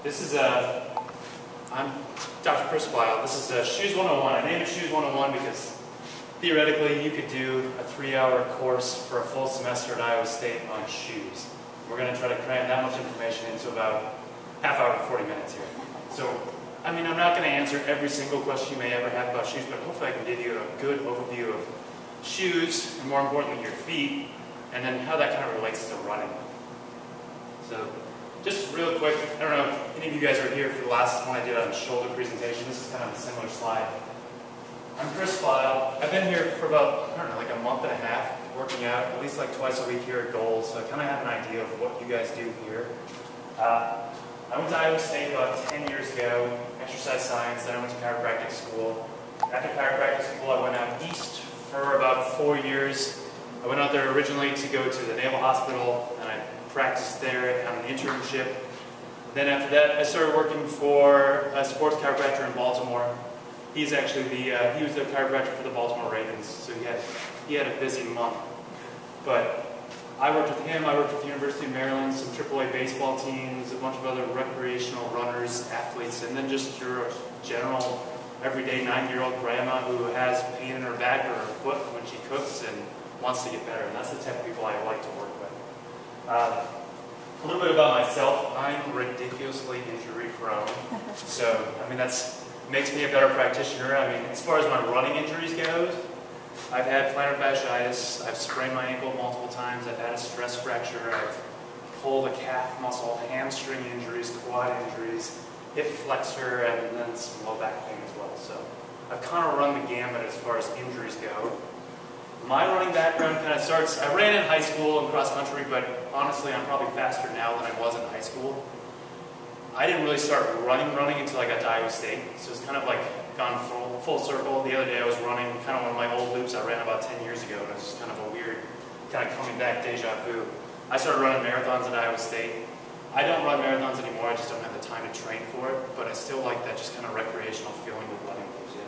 I'm Dr. Chris Feil. This is Shoes 101. I named it Shoes 101 because theoretically you could do a 3-hour course for a full semester at Iowa State on shoes. We're going to try to cram that much information into about half hour to 40 minutes here. So, I mean, I'm not going to answer every single question you may ever have about shoes, but hopefully I can give you a good overview of shoes, and more importantly, your feet, and then how that kind of relates to running. So, just real quick, I don't know if any of you guys are here for the last one I did on shoulder presentation. This is kind of a similar slide. I'm Chris Feil. I've been here for about, I don't know, like a month and a half, working out at least like twice a week here at Goals, so I kind of have an idea of what you guys do here. I went to Iowa State about 10 years ago, exercise science, then I went to chiropractic school. After chiropractic school, I went out east for about 4 years. I went out there originally to go to the Naval Hospital, and I practiced there on an internship. Then after that, I started working for a sports chiropractor in Baltimore. He's actually he was the chiropractor for the Baltimore Ravens, so he had a busy month. But I worked with him, I worked with the University of Maryland, some AAA baseball teams, a bunch of other recreational runners, athletes, and then just your general, everyday 90-year-old grandma who has pain in her back or her foot when she cooks and wants to get better. And that's the type of people I like to work with. A little bit about myself. I'm ridiculously injury prone. So, I mean, makes me a better practitioner. I mean, as far as my running injuries goes, I've had plantar fasciitis, I've sprained my ankle multiple times, I've had a stress fracture, I've pulled a calf muscle, hamstring injuries, quad injuries, hip flexor, and then some low back pain as well. So I've kind of run the gamut as far as injuries go. My running background kind of starts, I ran in high school and cross country, but honestly I'm probably faster now than I was in high school. I didn't really start running until I got to Iowa State, so it's kind of like gone full circle. The other day I was running kind of one of my old loops I ran about 10 years ago, and it was just kind of a weird, kind of coming back deja vu. I started running marathons at Iowa State. I don't run marathons anymore, I just don't have the time to train for it, but I still like that just kind of recreational feeling that running gives you.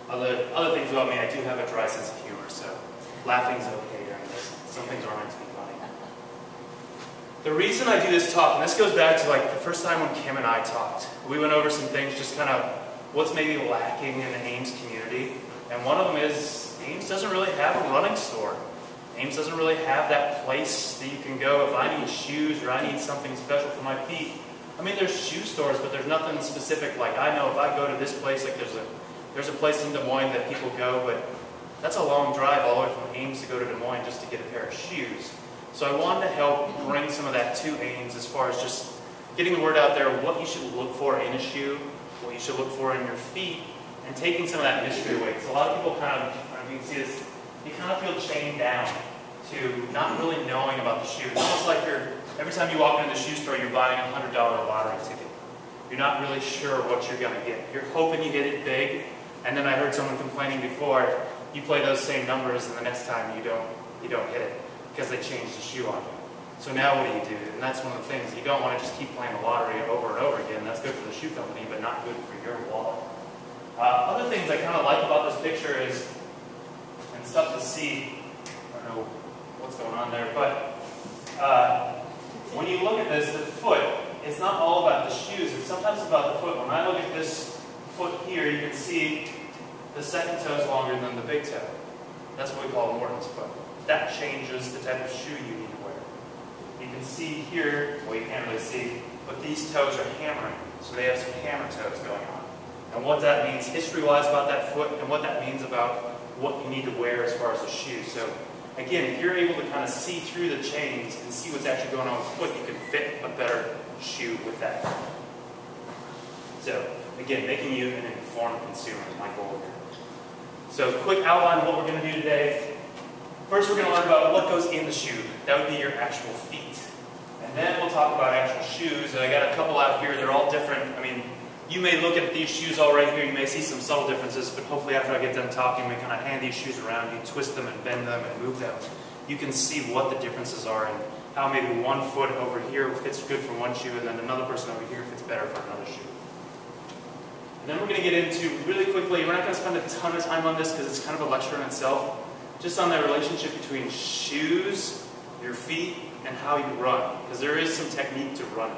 Other things about me, I do have a dry sense of humor, so laughing's okay during this. Some things are meant to be funny. The reason I do this talk, and this goes back to like the first time when Kim and I talked, we went over some things, just kind of what's maybe lacking in the Ames community, and one of them is Ames doesn't really have a running store. Ames doesn't really have that place that you can go if I need shoes or I need something special for my feet. I mean, there's shoe stores, but there's nothing specific. Like I know if I go to this place, like there's a place in Des Moines that people go, but that's a long drive all the way from Ames to go to Des Moines just to get a pair of shoes. So I wanted to help bring some of that to Ames as far as just getting the word out there, what you should look for in a shoe, what you should look for in your feet, and taking some of that mystery away. Because a lot of people kind of, if you can see this, you kind of feel chained down to not really knowing about the shoe. It's almost like every time you walk into the shoe store, you're buying a $100 lottery ticket. You're not really sure what you're going to get. You're hoping you get it big, and then I heard someone complaining before, you play those same numbers, and the next time you don't hit it, because they changed the shoe on you. So now what do? And that's one of the things. You don't want to just keep playing the lottery over and over again. That's good for the shoe company, but not good for your wallet. Other things I kind of like about this picture is, and stuff to see, I don't know what's going on there, but when you look at this, the foot, it's not all about the shoes. It's sometimes about the foot. When I look at this foot here, you can see the second toe is longer than the big toe. That's what we call a Morton's foot. That changes the type of shoe you need to wear. You can see here, well you can't really see, but these toes are hammering. So they have some hammer toes going on. And what that means history-wise about that foot and what that means about what you need to wear as far as a shoe. So again, if you're able to kind of see through the chains and see what's actually going on with the foot, you can fit a better shoe with that. So again, making you an informed consumer is my goal here. So quick outline of what we're going to do today. First, we're going to learn about what goes in the shoe. That would be your actual feet. And then we'll talk about actual shoes. And I got a couple out here. They're all different. I mean, you may look at these shoes all right here. You may see some subtle differences, but hopefully after I get done talking, we kind of hand these shoes around. You twist them and bend them and move them. You can see what the differences are and how maybe one foot over here fits good for one shoe and then another person over here fits better for another shoe. And then we're going to get into, really quickly, we're not going to spend a ton of time on this because it's kind of a lecture in itself, just on the relationship between shoes, your feet, and how you run. Because there is some technique to running.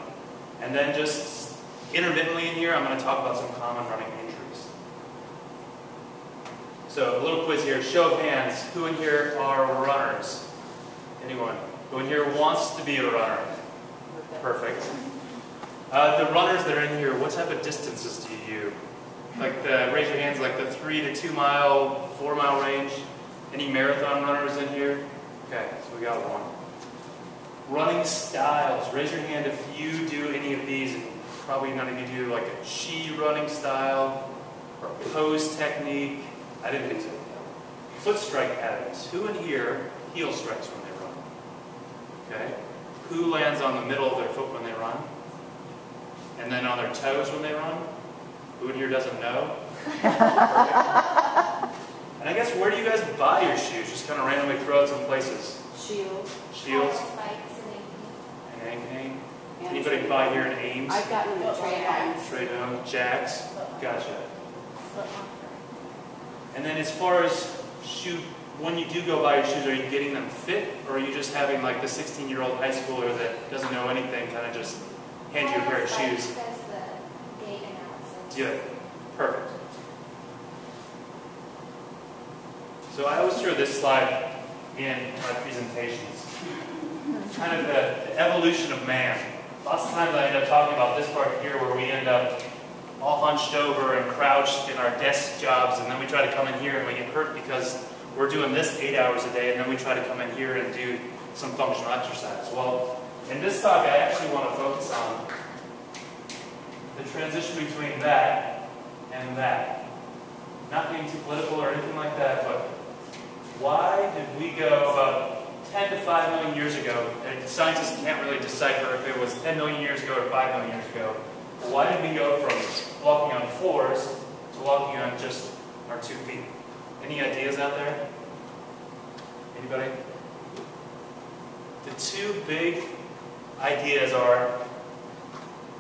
And then just intermittently in here, I'm going to talk about some common running injuries. So a little quiz here, show of hands, who in here are runners? Anyone? Who in here wants to be a runner? Perfect. The runners that are in here, what type of distances do you do? Like raise your hands, like the 3 to 2 mile, 4 mile range. Any marathon runners in here? Okay, so we got one. Running styles. Raise your hand if you do any of these. Probably none of you do like a chi running style or a pose technique. I didn't think so. Foot strike patterns. Who in here heel strikes when they run? Okay. Who lands on the middle of their foot when they run? And then on their toes when they run? Who in here doesn't know? And I guess where do you guys buy your shoes? Just kind of randomly throw out some places. Shields. Shields. Spikes And Ankeny. Anybody buy here in Ames? I've gotten the Trade-on. Jacks. Gotcha. And then as far as shoe, when you do go buy your shoes, are you getting them fit? Or are you just having like the 16-year-old high schooler that doesn't know anything kind of just hand you a pair of shoes? Yeah, perfect. So I always throw this slide in my presentations. Kind of the evolution of man. Lots of times I end up talking about this part here where we end up all hunched over and crouched in our desk jobs, and then we try to come in here and we get hurt because we're doing this 8 hours a day, and then we try to come in here and do some functional exercise. Well, in this talk I actually want to focus on the transition between that and that. Not being too political or anything like that, but why did we go about 10 to 5 million years ago, and scientists can't really decipher if it was 10 million years ago or 5 million years ago, but why did we go from walking on fours to walking on just our 2 feet? Any ideas out there? Anybody? The two big ideas are,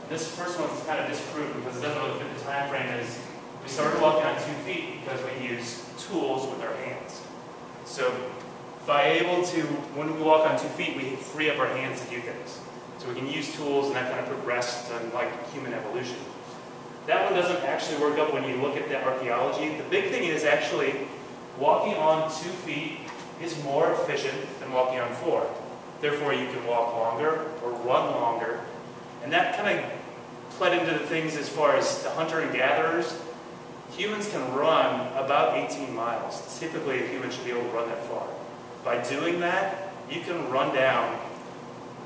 and this first one's kind of disproven because it doesn't really fit the time frame, is we started walking on 2 feet because we use tools with our hands. So when we walk on 2 feet, we free up our hands to do things. So we can use tools, and that kind of progressed to like human evolution. That one doesn't actually work out when you look at the archaeology. The big thing is actually walking on 2 feet is more efficient than walking on 4. Therefore, you can walk longer or run longer. And that kind of pled into the things as far as the hunter and gatherers. Humans can run about 18 miles. Typically, a human should be able to run that far. By doing that, you can run down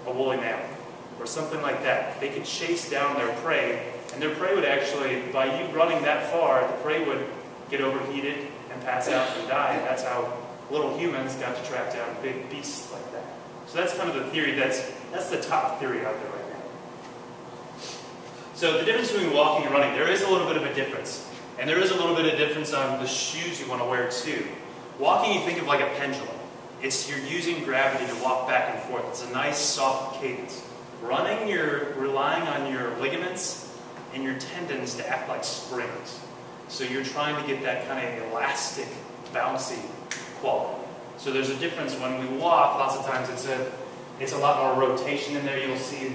a woolly mammoth or something like that. They could chase down their prey, and their prey would actually, by you running that far, the prey would get overheated and pass out and die. And that's how little humans got to track down big beasts like that. So that's kind of the theory. That's the top theory out there right now. So the difference between walking and running, there is a little bit of a difference. And there is a little bit of difference on the shoes you want to wear too. Walking, you think of like a pendulum. You're using gravity to walk back and forth. It's a nice soft cadence. Running, you're relying on your ligaments and your tendons to act like springs. So you're trying to get that kind of elastic, bouncy quality. So there's a difference when we walk. Lots of times it's a lot more rotation in there. You'll see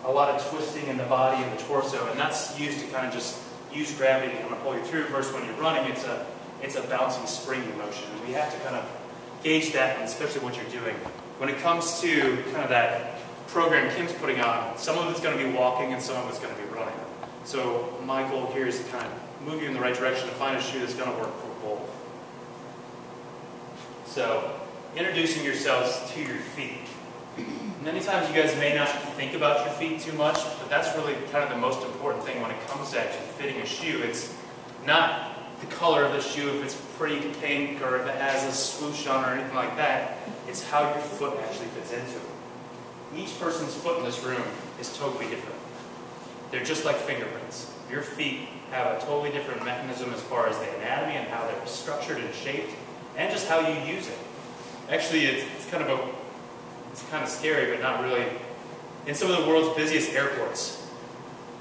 a lot of twisting in the body and the torso, and that's used to kind of just use gravity to kind of pull you through. Versus when you're running, it's a bouncy, springy motion, and we have to kind of gauge that, and especially what you're doing. When it comes to kind of that program Kim's putting on, some of it's going to be walking and some of it's going to be running. So my goal here is to kind of move you in the right direction to find a shoe that's going to work for both. So, introducing yourselves to your feet. Many times you guys may not think about your feet too much, but that's really kind of the most important thing when it comes to actually fitting a shoe. It's not the color of the shoe, if it's pretty pink or if it has a swoosh on or anything like that. It's how your foot actually fits into it. Each person's foot in this room is totally different. They're just like fingerprints. Your feet have a totally different mechanism as far as the anatomy and how they're structured and shaped, and just how you use it. Actually, it's kind of scary, but not really. In some of the world's busiest airports,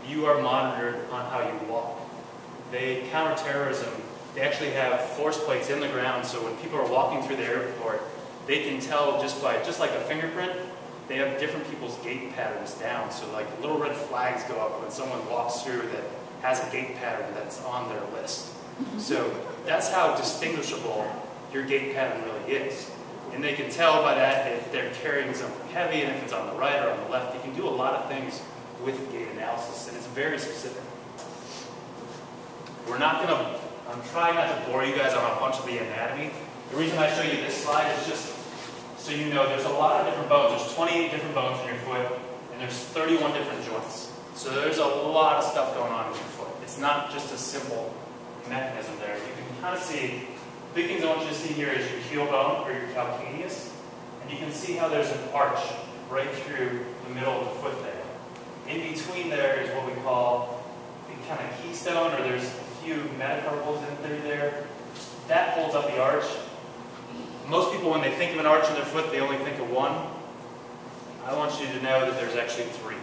you are monitored on how you walk. They counter-terrorism. They actually have force plates in the ground, so when people are walking through the airport, they can tell just like a fingerprint they have different people's gait patterns down. So like little red flags go up when someone walks through that has a gait pattern that's on their list. So that's how distinguishable your gait pattern really is. And they can tell by that if they're carrying something heavy, and if it's on the right or on the left. You can do a lot of things with gait analysis, and it's very specific. I'm trying not to bore you guys on a bunch of the anatomy. The reason I show you this slide is just so you know there's a lot of different bones. There's 28 different bones in your foot, and there's 31 different joints. So there's a lot of stuff going on in your foot. It's not just a simple mechanism there. You can kind of see, big things I want you to see here is your heel bone, or your calcaneus, and you can see how there's an arch right through the middle of the foot there. In between there is what we call the kind of keystone, or there's a few metacarpals in through there. That holds up the arch. Most people, when they think of an arch in their foot, they only think of one. I want you to know that there's actually three.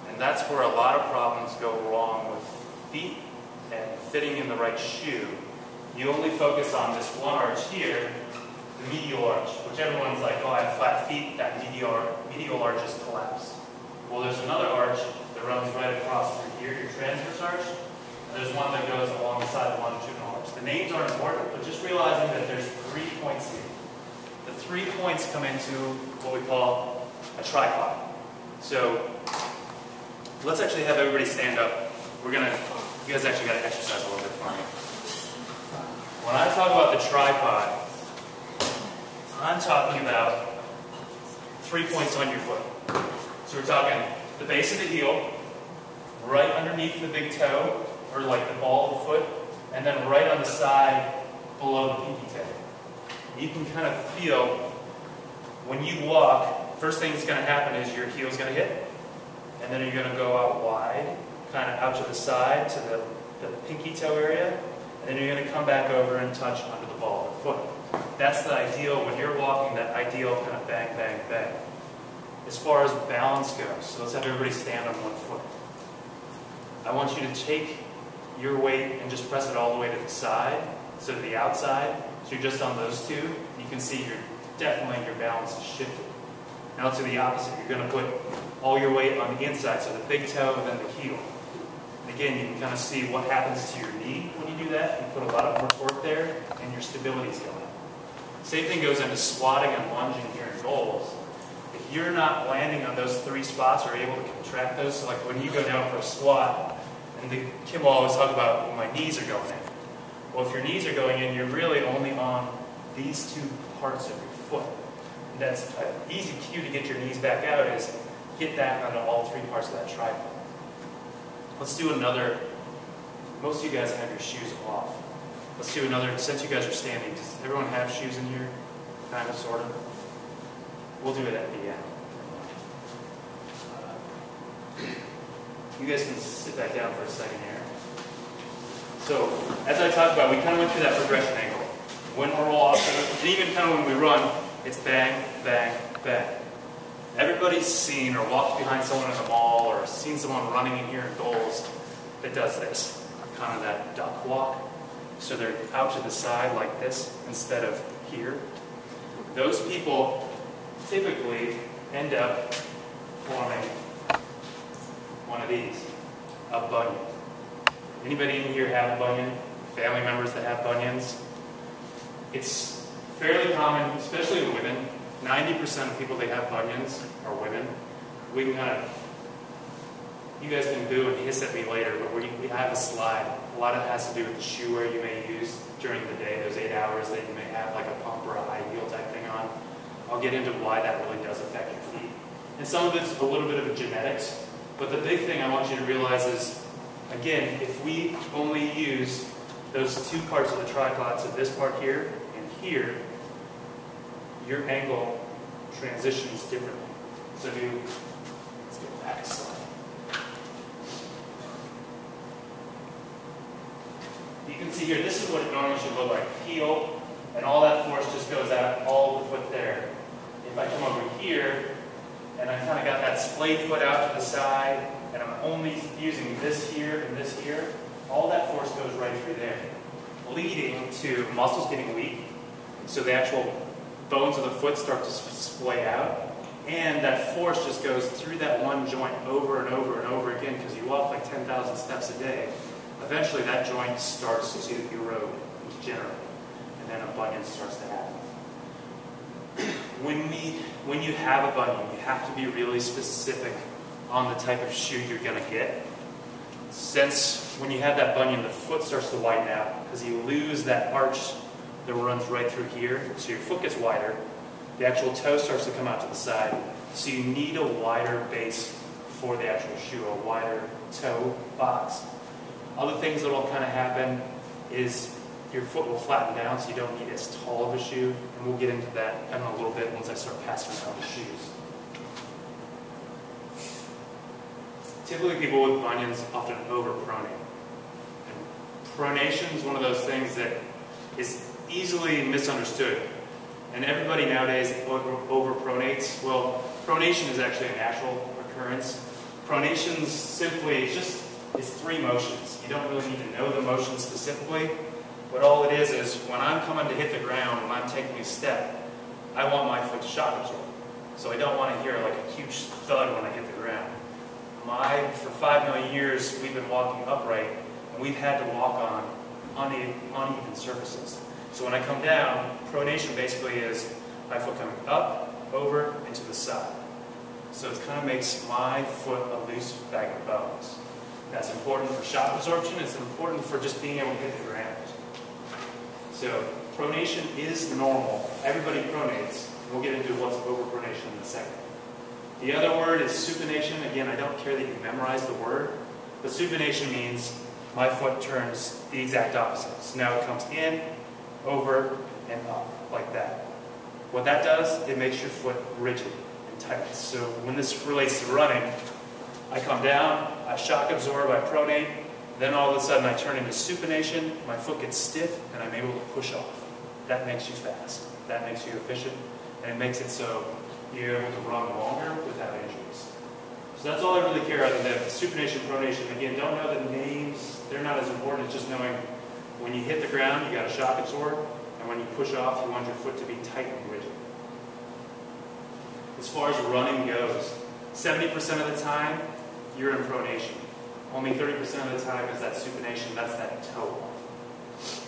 And that's where a lot of problems go wrong with feet and fitting in the right shoe. You only focus on this one arch here, the medial arch, which everyone's like, oh, I have flat feet, that medial arch is collapsed. Well, there's another arch that runs right across through here, your transverse arch, and there's one that goes alongside the longitudinal arch. The names aren't important, but just realizing that there's 3 points here. The 3 points come into what we call a tripod. So let's actually have everybody stand up. You guys actually got to exercise a little bit for me. When I talk about the tripod, I'm talking about 3 points on your foot. So we're talking the base of the heel, right underneath the big toe, or like the ball of the foot, and then right on the side below the pinky toe. You can kind of feel when you walk, first thing that's going to happen is your heel's going to hit, and then you're going to go out wide, kind of out to the side to the pinky toe area, and then you're going to come back over and touch under the ball of the foot. That's the ideal, when you're walking, that ideal kind of bang, bang, bang. As far as balance goes, so let's have everybody stand on one foot. I want you to take your weight and just press it all the way to the side, so to the outside. So you're just on those two. You can see your balance is shifted. Now to the opposite, you're going to put all your weight on the inside, so the big toe and then the heel. And again, you can kind of see what happens to your knee when you do that. You put a lot of more torque there, and your stability is going up. Same thing goes into squatting and lunging here in goals. If you're not landing on those 3 spots or able to contract those, so like when you go down for a squat, and Kim will always talk about, well, my knees are going in. Well, if your knees are going in, you're really only on these 2 parts of your foot. And that's an easy cue to get your knees back out is get back onto all 3 parts of that tripod. Let's do another. Most of you guys have your shoes off. Let's do another. Since you guys are standing, does everyone have shoes in here? Kind of, sort of. We'll do it at the end. You guys can sit back down for a second here. So, as I talked about, we kind of went through that progression angle. When we're off, and even kind of when we run, it's bang, bang, bang. Everybody's seen or walked behind someone in the mall or seen someone running in here in goals that does this, kind of that duck walk. So they're out to the side like this instead of here. Those people typically end up forming one of these, a bunion. Anybody in here have a bunion? Family members that have bunions? It's fairly common, especially with women. 90% of people that have bunions are women. We can kind of, you guys can boo and hiss at me later, but we have a slide. A lot of it has to do with the shoe wear you may use during the day, those 8 hours that you may have like a pump or a high heel type thing on. I'll get into why that really does affect your feet. And some of it's a little bit of a genetics, but the big thing I want you to realize is, again, if we only use those 2 parts of the tripod, so this part here and here, your ankle transitions differently. So let's go back a slide. You can see here, this is what it normally should look like. Heel, and all that force just goes out all the foot there. If I come over here, and I kind of got that splayed foot out to the side, and I'm only using this here and this here, all that force goes right through there, leading to muscles getting weak, so the actual bones of the foot start to splay out, And that force just goes through that one joint over and over and over again because you walk like 10,000 steps a day. Eventually that joint starts to erode and degenerate, and then a bunion starts to happen. When you have a bunion, you have to be really specific on the type of shoe you're going to get. Since when you have that bunion, the foot starts to widen out because you lose that arch that runs right through here. So your foot gets wider. The actual toe starts to come out to the side. So you need a wider base for the actual shoe, a wider toe box. Other things that will kind of happen is your foot will flatten down, so you don't need as tall of a shoe. And we'll get into that in a little bit once I start passing around the shoes. Typically people with bunions often overpronate. And pronation is one of those things that is easily misunderstood. And everybody nowadays overpronates. Well, pronation is actually a natural occurrence. Pronation simply it's three motions. You don't really need to know the motion specifically, but all it is when I'm coming to hit the ground, when I'm taking a step, I want my foot to shock absorb. So I don't want to hear like a huge thud when I hit the ground. For 5 million years, we've been walking upright, and we've had to walk on uneven surfaces. So when I come down, pronation basically is my foot coming up, over, and to the side. So it kind of makes my foot a loose bag of bones. That's important for shock absorption. It's important for just being able to hit the ground. So pronation is normal. Everybody pronates. We'll get into what's overpronation in a second. The other word is supination. Again, I don't care that you memorize the word, but supination means my foot turns the exact opposite. So now it comes in, over, and up, like that. What that does, it makes your foot rigid and tight. So when this relates to running, I come down, I shock absorb, I pronate, then all of a sudden I turn into supination, my foot gets stiff, and I'm able to push off. That makes you fast. That makes you efficient, and it makes it so you're able to run longer without injuries. So that's all I really care other than supination, pronation. Again, don't know the names. They're not as important as just knowing when you hit the ground, you got to shock absorb, and when you push off, you want your foot to be tight and rigid. As far as running goes, 70% of the time, you're in pronation. Only 30% of the time is that supination, that's that toe off.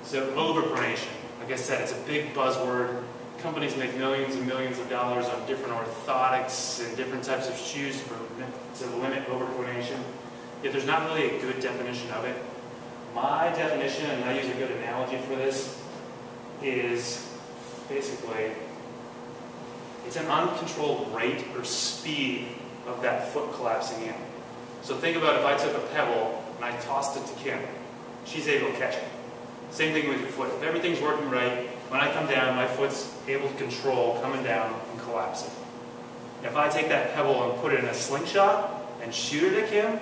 So overpronation, like I said, it's a big buzzword. Companies make millions and millions of dollars on different orthotics and different types of shoes to limit overpronation. Yet there's not really a good definition of it. My definition, and I use a good analogy for this, is basically it's an uncontrolled rate or speed of that foot collapsing in. So think about if I took a pebble and I tossed it to Kim. She's able to catch it. Same thing with your foot. If everything's working right, when I come down, my foot's able to control coming down and collapsing. If I take that pebble and put it in a slingshot and shoot it at Kim,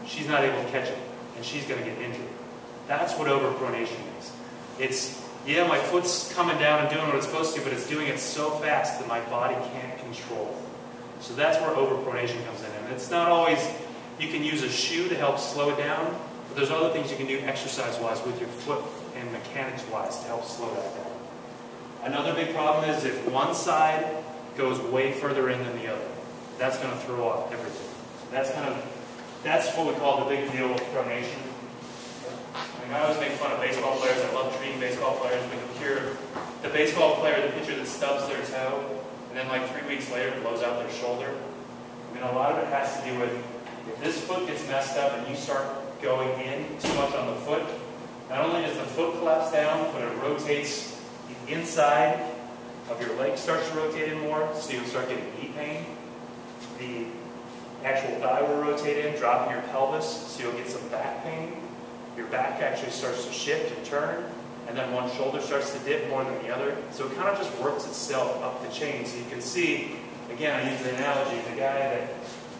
she's not able to catch it, and she's going to get injured. That's what overpronation is. It's, yeah, my foot's coming down and doing what it's supposed to, but it's doing it so fast that my body can't control. So that's where overpronation comes in. And it's not always, you can use a shoe to help slow it down, but there's other things you can do exercise-wise with your foot and mechanics-wise to help slow that down. Another big problem is if one side goes way further in than the other. That's going to throw off everything. That's what we call the big deal with pronation. I mean, I always make fun of baseball players. I love treating baseball players. We can hear the baseball player, the pitcher that stubs their toe, and then like 3 weeks later blows out their shoulder. I mean, a lot of it has to do with if this foot gets messed up and you start going in too much on the foot, not only does the foot collapse down, but it rotates the inside of your leg starts to rotate in more, so you'll start getting knee pain. The actual thigh will rotate in, dropping your pelvis, so you'll get some back pain. Your back actually starts to shift and turn, and then one shoulder starts to dip more than the other. So it kind of just works itself up the chain. So you can see, again, I use the analogy, the guy that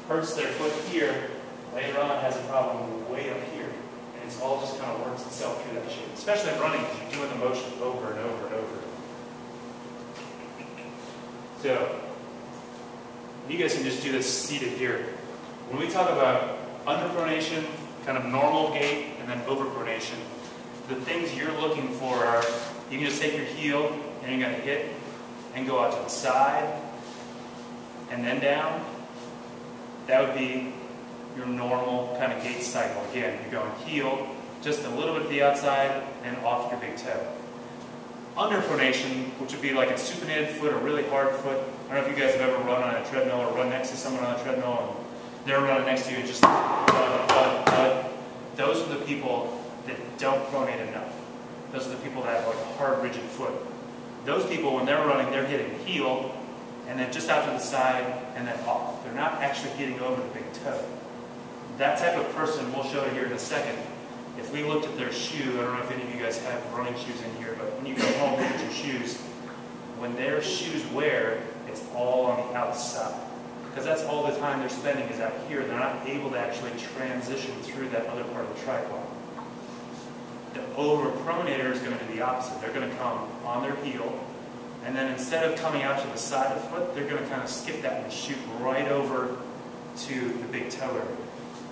hurts their foot here, later on has a problem way up here. And it's all just kind of works itself through that chain. Especially in running, because you're doing the motion over and over and over. So, you guys can just do this seated here. When we talk about underpronation, kind of normal gait, and then overpronation, the things you're looking for are, you can just take your heel and you're going to hit and go out to the side, and then down, that would be your normal kind of gait cycle. Again, you're going heel, just a little bit to the outside, and off your big toe. Underpronation, which would be like a supinated foot, a really hard foot. I don't know if you guys have ever run on a treadmill or run next to someone on a treadmill and they're running next to you and just thud. Those are the people that don't pronate enough. Those are the people that have like a hard, rigid foot. Those people, when they're running, they're hitting heel and then just out to the side and then off. They're not actually getting over the big toe. That type of person, we'll show it here in a second. If we looked at their shoe, I don't know if any of you guys have running shoes in here, but when you go home and look at your shoes, when their shoes wear, it's all on the outside. Because that's all the time they're spending is out here. They're not able to actually transition through that other part of the tripod. The overpronator is going to do the opposite. They're going to come on their heel, and then instead of coming out to the side of the foot, they're going to kind of skip that and shoot right over to the big toe area.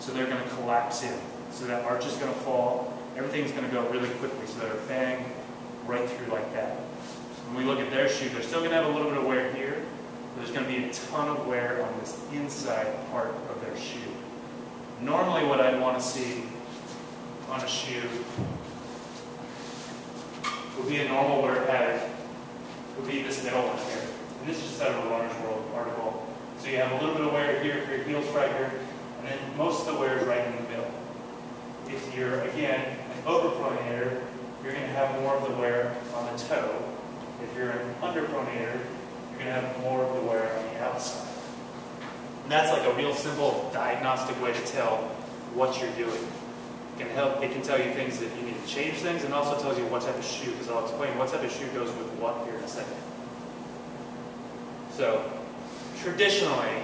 So they're going to collapse in. So that arch is going to fall. Everything's going to go really quickly. So they're bang right through like that. When we look at their shoe, they're still going to have a little bit of wear here. But there's going to be a ton of wear on this inside part of their shoe. Normally what I'd want to see on a shoe would be a normal wear pattern. Would be this middle one here. And this is just out of a Runner's World article. So you have a little bit of wear here for your heel striker, and then most of the wear is right in the middle. If you're, again, an overpronator, you're going to have more of the wear on the toe. If you're an underpronator, you're going to have more of the wear on the outside. And that's like a real simple diagnostic way to tell what you're doing. It can tell you things that you need to change things, and also tells you what type of shoe, because I'll explain what type of shoe goes with what here in a second. So, traditionally,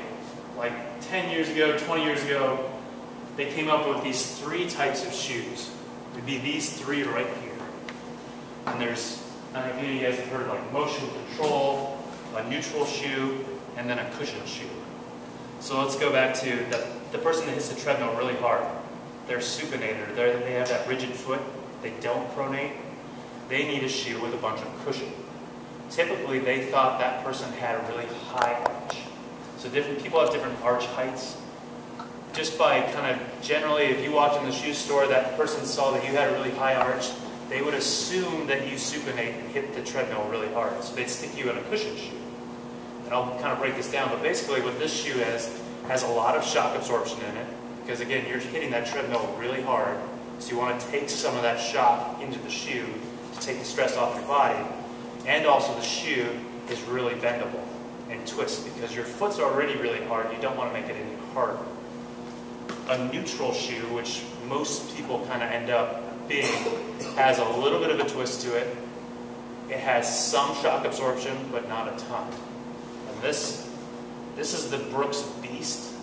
like 10 years ago, 20 years ago, they came up with these three types of shoes. It would be these three right here. And there's, I don't know if any of you guys have heard of like motion control, a neutral shoe, and then a cushion shoe. So let's go back to the person that hits the treadmill really hard. They're supinator. They have that rigid foot. They don't pronate. They need a shoe with a bunch of cushion. Typically, they thought that person had a really high arch. So different people have different arch heights. Just by kind of generally, if you walked in the shoe store, that person saw that you had a really high arch, they would assume that you supinate and hit the treadmill really hard. So they'd stick you in a cushion shoe. And I'll kind of break this down, but basically what this shoe has a lot of shock absorption in it, because again, you're hitting that treadmill really hard, so you want to take some of that shock into the shoe to take the stress off your body. And also the shoe is really bendable and twists, because your foot's already really hard, you don't want to make it any harder. A neutral shoe, which most people kind of end up being, has a little bit of a twist to it. It has some shock absorption, but not a ton. And this is the Brooks Beast.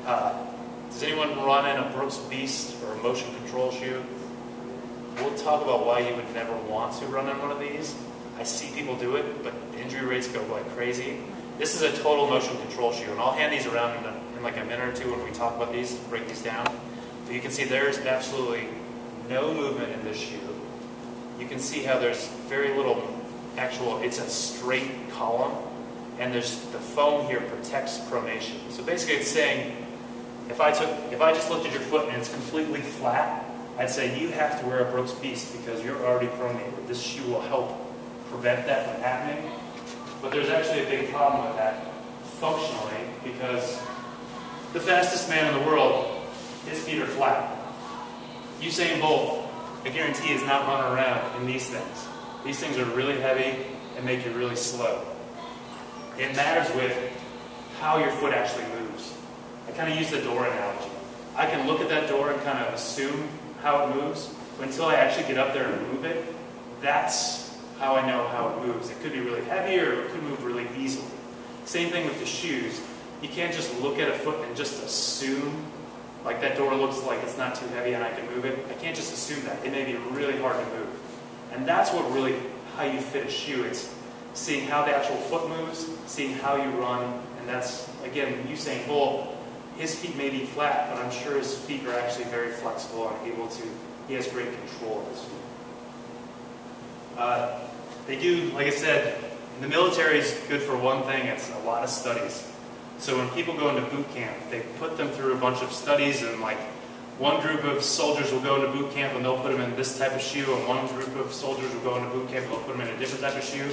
Does anyone run in a Brooks Beast or a motion control shoe? We'll talk about why you would never want to run in one of these. I see people do it, but injury rates go like crazy. This is a total motion control shoe, and I'll hand these around in like a minute or two when we talk about these, break these down. But you can see there's absolutely no movement in this shoe. You can see how there's very little actual, it's a straight column, and there's the foam here protects pronation. So basically it's saying, if I just looked at your foot and it's completely flat, I'd say you have to wear a Brooks Beast because you're already pronated. This shoe will help prevent that from happening. But there's actually a big problem with that functionally, because the fastest man in the world, his feet are flat. Usain Bolt, I guarantee, is not running around in these things. These things are really heavy and make you really slow. It matters with how your foot actually moves. I kind of use the door analogy. I can look at that door and kind of assume how it moves, but until I actually get up there and move it, that's how I know how it moves. It could be really heavy or it could move really easily. Same thing with the shoes. You can't just look at a foot and just assume, like that door looks like it's not too heavy and I can move it. I can't just assume that. It may be really hard to move. And that's what really, how you fit a shoe. It's seeing how the actual foot moves, seeing how you run, and that's, again, Usain Bolt, his feet may be flat, but I'm sure his feet are actually very flexible and able to, he has great control of his feet. They do, like I said, the military is good for one thing, it's a lot of studies. So when people go into boot camp, they put them through a bunch of studies, and like one group of soldiers will go into boot camp and they'll put them in this type of shoe, and one group of soldiers will go into boot camp and they'll put them in a different type of shoe.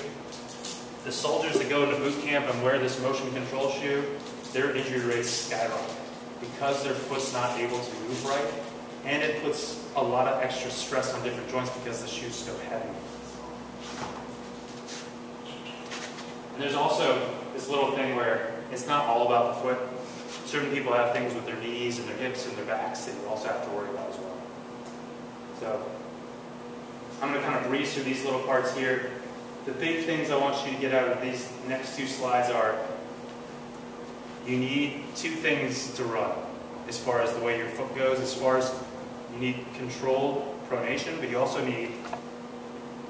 The soldiers that go into boot camp and wear this motion control shoe, their injury rates skyrocket because their foot's not able to move right, and it puts a lot of extra stress on different joints because the shoe's so heavy. And there's also this little thing where it's not all about the foot. Certain people have things with their knees and their hips and their backs that you also have to worry about as well. So I'm going to kind of breeze through these little parts here. The big things I want you to get out of these next two slides are you need two things to run as far as the way your foot goes. As far as you need controlled pronation, but you also need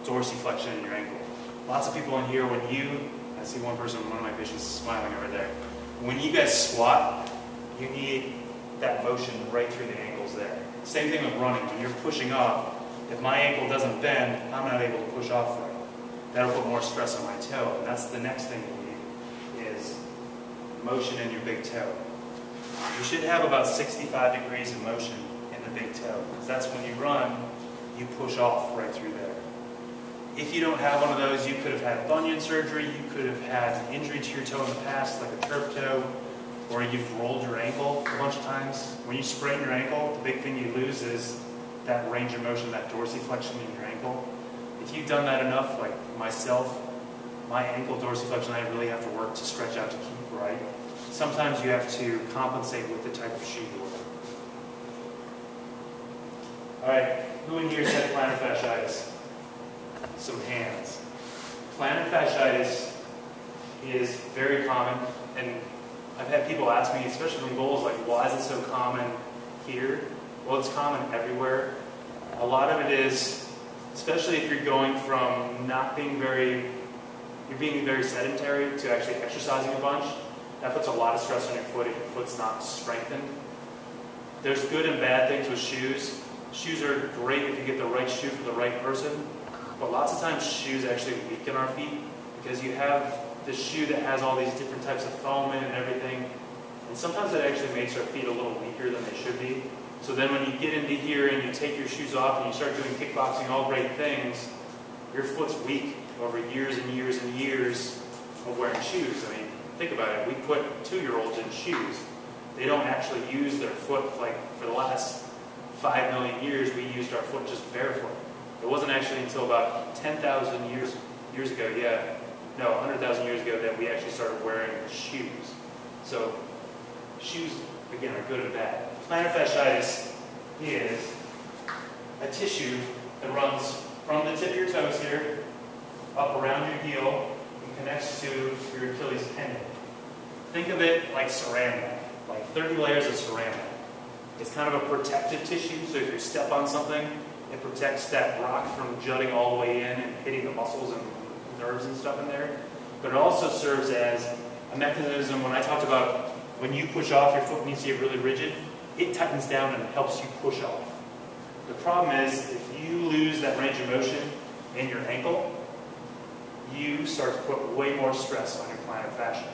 dorsiflexion in your ankle. Lots of people in here, when I see one person, one of my patients is smiling over there. When you guys squat, you need that motion right through the ankles there. Same thing with running. When you're pushing off, if my ankle doesn't bend, I'm not able to push off right. That'll put more stress on my toe. And that's the next thing you need, is motion in your big toe. You should have about 65 degrees of motion in the big toe, because that's when you run, you push off right through there. If you don't have one of those, you could have had bunion surgery, you could have had an injury to your toe in the past, like a turf toe, or you've rolled your ankle a bunch of times. When you sprain your ankle, the big thing you lose is that range of motion, that dorsiflexion in your ankle. If you've done that enough, like myself, my ankle dorsiflexion, I really have to work to stretch out to keep right. Sometimes you have to compensate with the type of shoe you wear. All right, who in here has had plantar fasciitis? Some hands. Plantar fasciitis is very common, and I've had people ask me, especially from bowls, like, why is it so common here? Well, it's common everywhere. A lot of it is, especially if you're going from being very sedentary to actually exercising a bunch, that puts a lot of stress on your foot if your foot's not strengthened. There's good and bad things with shoes. Shoes are great if you get the right shoe for the right person, but lots of times shoes actually weaken our feet, because you have the shoe that has all these different types of foam in and everything, and sometimes that actually makes our feet a little weaker than they should be. So then when you get into here and you take your shoes off and you start doing kickboxing, all great things, your foot's weak over years and years and years of wearing shoes. I mean, think about it. We put 2-year-olds in shoes. They don't actually use their foot, like for the last 5 million years, we used our foot just barefoot. It wasn't actually until about 10,000 years ago, 100,000 years ago, that we actually started wearing shoes. So shoes, again, are good and bad. Plantar fasciitis is a tissue that runs from the tip of your toes here, up around your heel, and connects to your Achilles tendon. Think of it like saran wrap, like 30 layers of saran wrap. It's kind of a protective tissue, so if you step on something, it protects that rock from jutting all the way in and hitting the muscles and nerves and stuff in there. But it also serves as a mechanism. When I talked about when you push off, your foot needs to get really rigid, it tightens down and helps you push off. The problem is, if you lose that range of motion in your ankle, you start to put way more stress on your plantar fascia.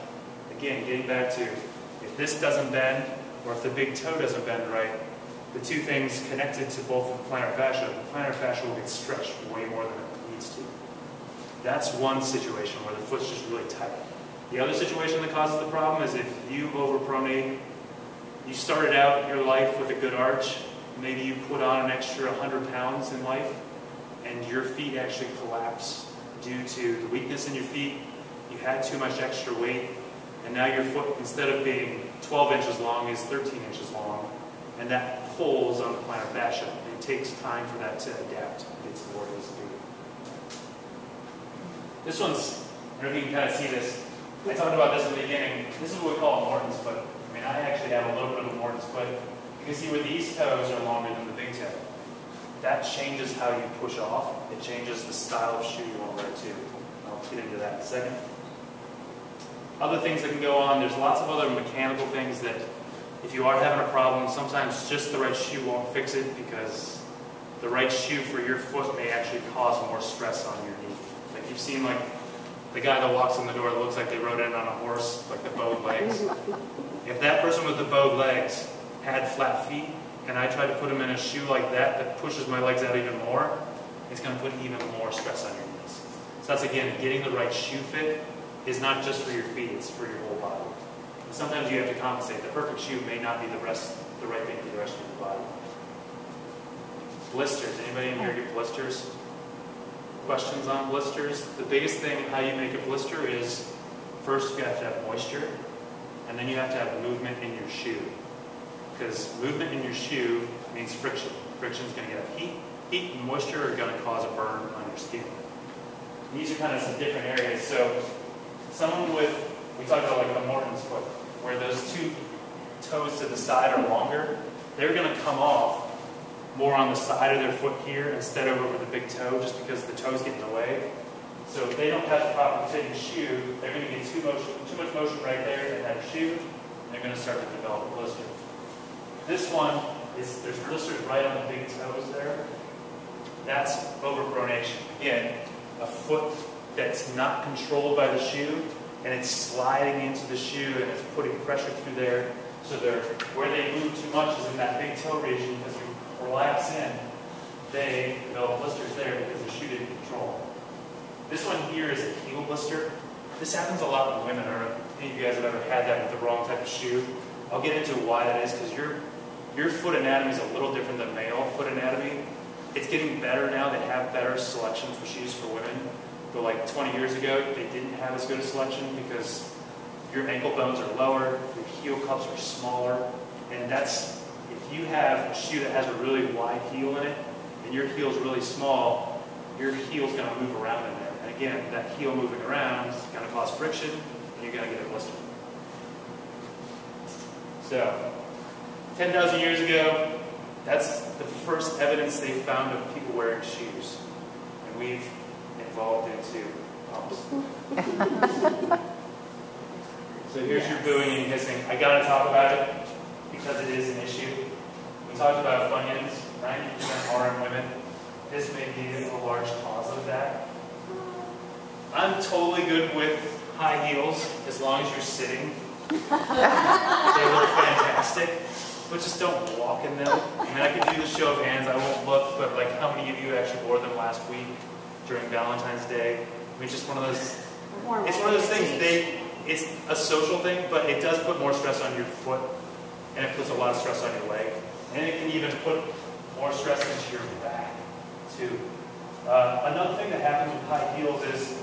Again, getting back to, if this doesn't bend, or if the big toe doesn't bend right, the two things connected to both of the plantar fascia will get stretched way more than it needs to. That's one situation where the foot's just really tight. The other situation that causes the problem is if you overpronate. You started out your life with a good arch, maybe you put on an extra 100 pounds in life, and your feet actually collapse due to the weakness in your feet. You had too much extra weight, and now your foot, instead of being 12 inches long, is 13 inches long, and that pulls on the plantar fascia. It takes time for that to adapt and get to where it needs to be. This one's, I don't know if you can kind of see this. I talked about this in the beginning. This is what we call a Morton's foot. I mean, I actually have a little bit of a Morton's foot. You can see where these toes are longer than the big toe. That changes how you push off. It changes the style of shoe you want to wear too. I'll get into that in a second. Other things that can go on, there's lots of other mechanical things that if you are having a problem, sometimes just the right shoe won't fix it, because the right shoe for your foot may actually cause more stress on your knee. Like you've seen, like the guy that walks in the door that looks like they rode in on a horse, like the bowed legs. If that person with the bowed legs had flat feet, and I tried to put him in a shoe like that that pushes my legs out even more, it's going to put even more stress on your knees. So that's, again, getting the right shoe fit is not just for your feet, it's for your whole body. And sometimes you have to compensate. The perfect shoe may not be the right thing for the rest of your body. Blisters. Anybody in here get blisters? Questions on blisters? The biggest thing how you make a blister is, first you have to have moisture, and then you have to have movement in your shoe. Because movement in your shoe means friction. Friction is going to get heat. Heat and moisture are going to cause a burn on your skin. These are kind of some different areas. So someone with, we talked about like a Morton's foot, where those two toes to the side are longer, they're going to come off more on the side of their foot here instead of over the big toe, just because the toes get in the way. So if they don't have the proper fitting shoe, they're going to get too much motion right there in that shoe, and they're going to start to develop a blister. This one, there's blisters right on the big toes there. That's overpronation. Again, a foot that's not controlled by the shoe, and it's sliding into the shoe, and it's putting pressure through there. So where they move too much is in that big toe region, because you relax in, they develop blisters there because the shoe didn't control. This one here is a heel blister. This happens a lot with women. I don't know if any of you guys have ever had that with the wrong type of shoe. I'll get into why that is, because your foot anatomy is a little different than male foot anatomy. It's getting better now. They have better selection for shoes for women. But like 20 years ago, they didn't have as good a selection because your ankle bones are lower, your heel cups are smaller, and that's, if you have a shoe that has a really wide heel in it, and your heel is really small, your heel is going to move around in there. And again, that heel moving around is going to cause friction, and you're going to get a blister. So, 10,000 years ago, that's the first evidence they found of people wearing shoes. And we've evolved into pumps. So here's your booing and hissing. I got to talk about it because it is an issue. We talked about bunions, 90% are in women. This may be a large cause of that. I'm totally good with high heels as long as you're sitting. They look fantastic, but just don't walk in them. I mean, I could do the show of hands, I won't look, but like how many of you actually wore them last week during Valentine's Day? I mean, just one of those, it's one of those things, it's a social thing, but it does put more stress on your foot, and it puts a lot of stress on your leg. And it can even put more stress into your back, too. Another thing that happens with high heels is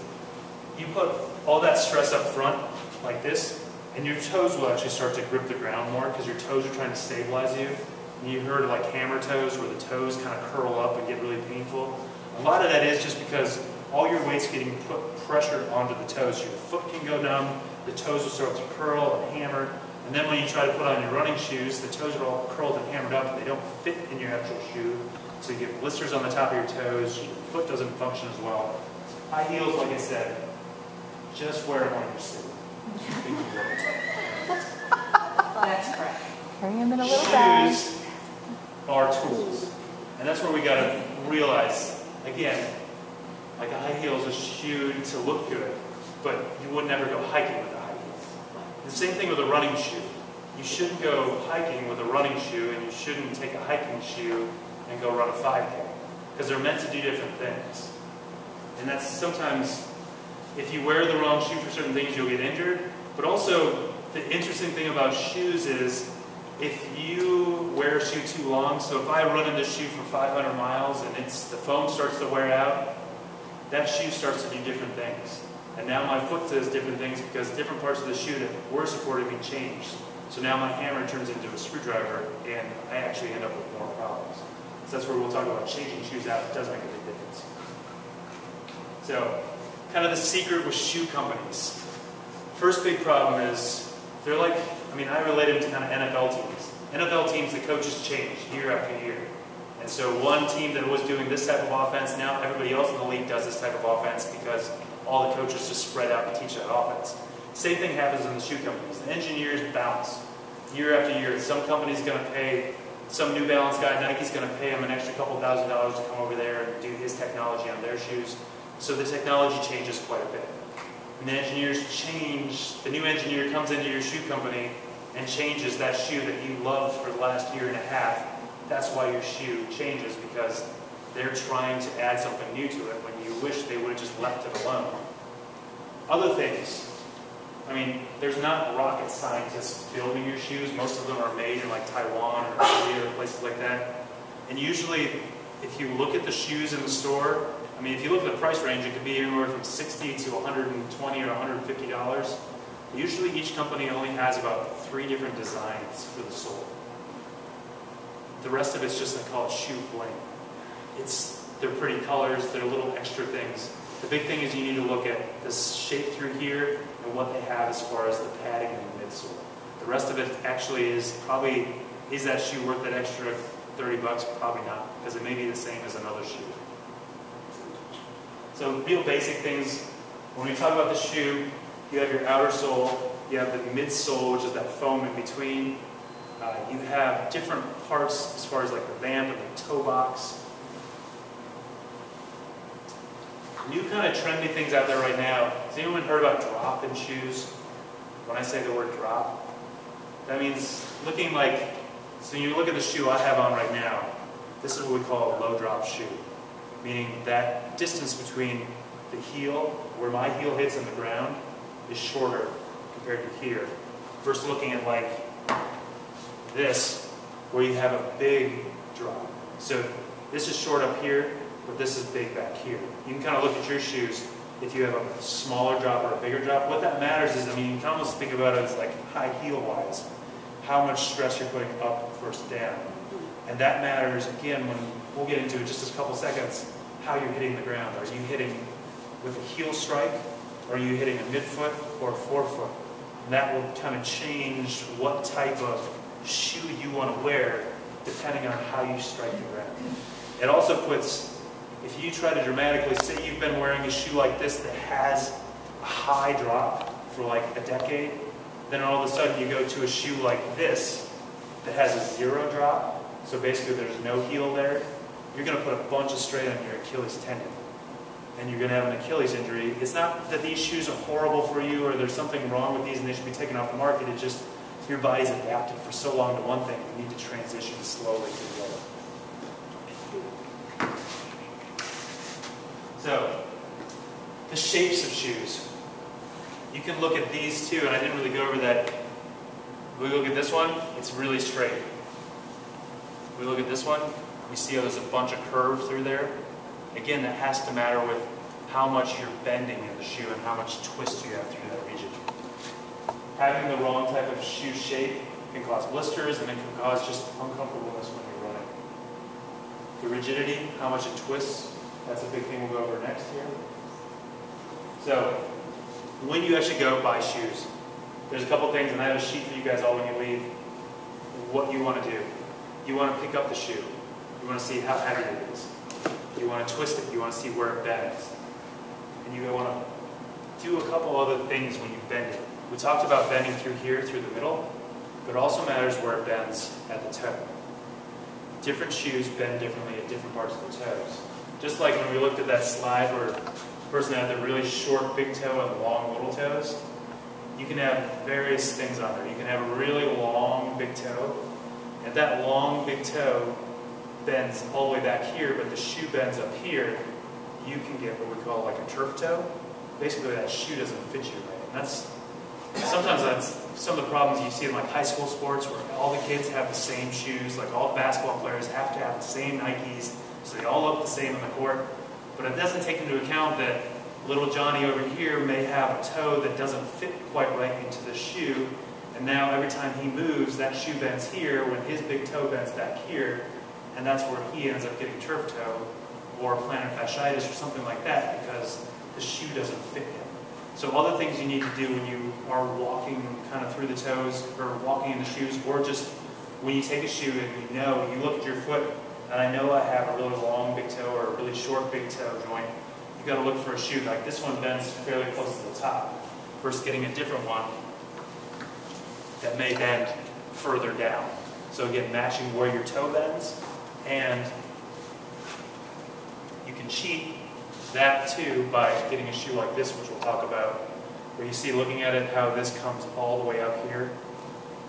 you put all that stress up front, like this, and your toes will actually start to grip the ground more because your toes are trying to stabilize you. And you heard of like hammer toes where the toes kind of curl up and get really painful. A lot of that is just because all your weight's getting put pressure onto the toes. Your foot can go numb, the toes will start to curl and hammer, and then when you try to put on your running shoes, the toes are all curled and hammered up and they don't fit in your actual shoe. So you get blisters on the top of your toes, your foot doesn't function as well. High heels, like I said, just wear them when you're sitting. That's correct. Carry them in a little bag. Shoes are tools. And that's where we got to realize, again, like a high heel is a shoe to look good, but you would never go hiking with a high heel. The same thing with a running shoe. You shouldn't go hiking with a running shoe, and you shouldn't take a hiking shoe and go run a 5K, because they're meant to do different things. And that's sometimes, if you wear the wrong shoe for certain things, you'll get injured. But also, the interesting thing about shoes is, if you wear a shoe too long, so if I run in this shoe for 500 miles and the foam starts to wear out, that shoe starts to do different things. And now my foot does different things because different parts of the shoe that were supporting me changed. So now my hammer turns into a screwdriver, and I actually end up with more problems. So that's where we'll talk about changing shoes out. It does make a big difference. So, kind of the secret with shoe companies. First big problem is, they're like, I mean, I relate them to kind of NFL teams. NFL teams, the coaches change year after year. And so one team that was doing this type of offense, now everybody else in the league does this type of offense because all the coaches just spread out and teach that offense. Same thing happens in the shoe companies. The engineers bounce year after year. Some company's going to pay some New Balance guy, Nike's going to pay him an extra couple $1,000s to come over there and do his technology on their shoes. So the technology changes quite a bit. And the engineers change, the new engineer comes into your shoe company and changes that shoe that you loved for the last year and a half. That's why your shoe changes, because they're trying to add something new to it when you wish they would have just left it alone. Other things. I mean, there's not rocket scientists building your shoes. Most of them are made in like Taiwan or Korea or places like that. And usually, if you look at the shoes in the store, I mean, if you look at the price range, it could be anywhere from $60 to $120 or $150. Usually, each company only has about 3 different designs for the sole. The rest of it's just, they call it shoe bling. They're pretty colors, they're little extra things. The big thing is you need to look at the shape through here and what they have as far as the padding and the midsole. The rest of it actually is that shoe worth that extra $30? Probably not, because it may be the same as another shoe. So real basic things. When we talk about the shoe, you have your outer sole, you have the midsole, which is that foam in between. You have different parts as far as like the vamp and the toe box. New kind of trendy things out there right now. Has anyone heard about drop in shoes? When I say the word drop, that means looking like, so you look at the shoe I have on right now, this is what we call a low drop shoe. Meaning that distance between the heel, where my heel hits on the ground, is shorter compared to here. Versus looking at like this, where you have a big drop. So this is short up here, but this is big back here. You can kind of look at your shoes, if you have a smaller drop or a bigger drop. What that matters is, I mean, you can almost think about it as like high heel wise, how much stress you're putting up versus down. And that matters, again, when we'll get into it in just a couple seconds, how you're hitting the ground. Are you hitting with a heel strike, or are you hitting a midfoot or a forefoot? And that will kind of change what type of shoe you want to wear depending on how you strike the ground. It also puts, if you try to dramatically, say you've been wearing a shoe like this that has a high drop for like a decade, then all of a sudden you go to a shoe like this that has a 0 drop, so basically there's no heel there, you're going to put a bunch of strain on your Achilles tendon. And you're going to have an Achilles injury. It's not that these shoes are horrible for you or there's something wrong with these and they should be taken off the market. It's just your body's adapted for so long to one thing, you need to transition slowly to the other. So, the shapes of shoes. You can look at these too, and I didn't really go over that. We look at this one, it's really straight. We look at this one, we see how there's a bunch of curve through there. Again, that has to matter with how much you're bending in the shoe and how much twist you have through that region. Having the wrong type of shoe shape can cause blisters and it can cause just uncomfortableness when you're running. The rigidity, how much it twists, that's a big thing we'll go over next here. So, when you actually go buy shoes, there's a couple things, and I have a sheet for you guys all when you leave, what you want to do. You want to pick up the shoe. You want to see how heavy it is. You want to twist it. You want to see where it bends. And you want to do a couple other things when you bend it. We talked about bending through here, through the middle, but it also matters where it bends at the toe. Different shoes bend differently at different parts of the toes. Just like when we looked at that slide where the person had the really short big toe and long little toes, you can have various things on there. You can have a really long big toe, and that long big toe bends all the way back here, but the shoe bends up here. You can get what we call like a turf toe. Basically, that shoe doesn't fit you right. And sometimes that's some of the problems you see in like high school sports where all the kids have the same shoes, like all basketball players have to have the same Nikes, so they all look the same on the court. But it doesn't take into account that little Johnny over here may have a toe that doesn't fit quite right into the shoe, and now every time he moves, that shoe bends here when his big toe bends back here, and that's where he ends up getting turf toe or plantar fasciitis or something like that because the shoe doesn't fit him. So other things you need to do when you are walking kind of through the toes or walking in the shoes, or just when you take a shoe and you look at your foot, and I know I have a really long big toe or a really short big toe joint, you've got to look for a shoe. Like this one bends fairly close to the top versus getting a different one that may bend further down. So again, matching where your toe bends, and you can cheat that too by getting a shoe like this, which we'll talk about, where you see, looking at it, how this comes all the way up here.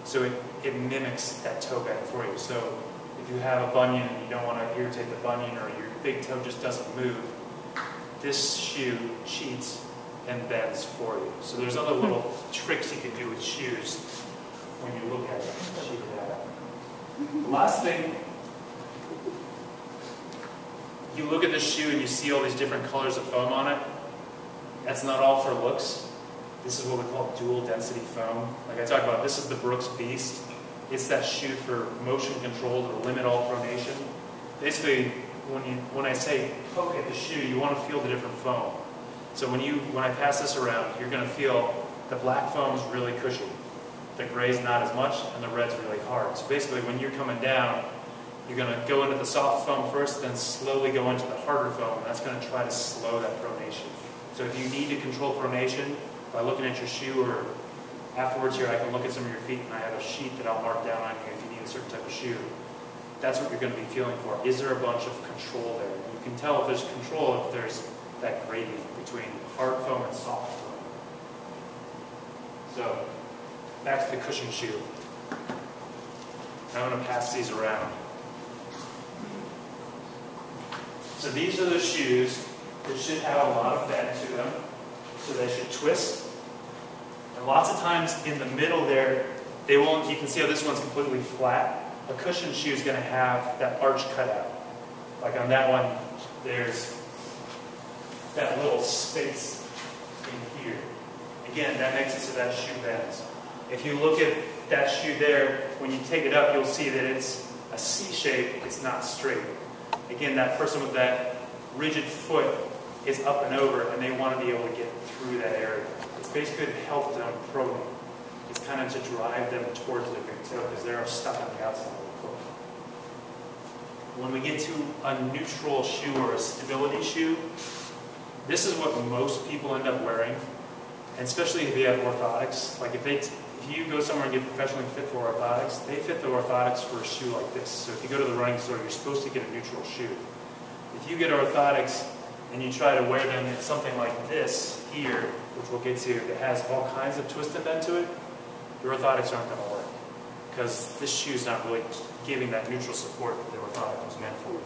So it mimics that toe bend for you. So if you have a bunion and you don't want to irritate the bunion, or your big toe just doesn't move, this shoe cheats and bends for you. So there's other little tricks you can do with shoes when you look at it. The last thing, you look at this shoe and you see all these different colors of foam on it. That's not all for looks. This is what we call dual density foam. Like I talked about, this is the Brooks Beast. It's that shoe for motion control to limit all pronation. Basically, when I say poke at the shoe, you want to feel the different foam. So when I pass this around, you're going to feel the black foam is really cushy. The gray's not as much, and the red's really hard. So basically, when you're coming down, you're going to go into the soft foam first, then slowly go into the harder foam, and that's going to try to slow that pronation. So if you need to control pronation by looking at your shoe, or afterwards here I can look at some of your feet and I have a sheet that I'll mark down on you if you need a certain type of shoe. That's what you're going to be feeling for. Is there a bunch of control there? You can tell if there's control if there's that gradient between hard foam and soft foam. So, back to the cushion shoe. I'm going to pass these around. So these are the shoes that should have a lot of bend to them. So they should twist. And lots of times in the middle there, they won't, you can see how this one's completely flat. A cushion shoe is going to have that arch cut out. Like on that one, there's that little space in here. Again, that makes it so that shoe bends. If you look at that shoe there, when you take it up, you'll see that it's a C shape, it's not straight. Again, that person with that rigid foot is up and over, and they want to be able to get through that area. It's basically to help them pronate. It's kind of to drive them towards the big toe, because they're stuck on the outside of the foot. When we get to a neutral shoe or a stability shoe, this is what most people end up wearing, and especially if you have orthotics. Like if you go somewhere and get professionally fit for orthotics, they fit the orthotics for a shoe like this. So if you go to the running store, you're supposed to get a neutral shoe. If you get orthotics and you try to wear them in something like this here, which we'll get to, that has all kinds of twist and bend to it, your orthotics aren't going to work, because this shoe's not really giving that neutral support that the orthotic was meant for.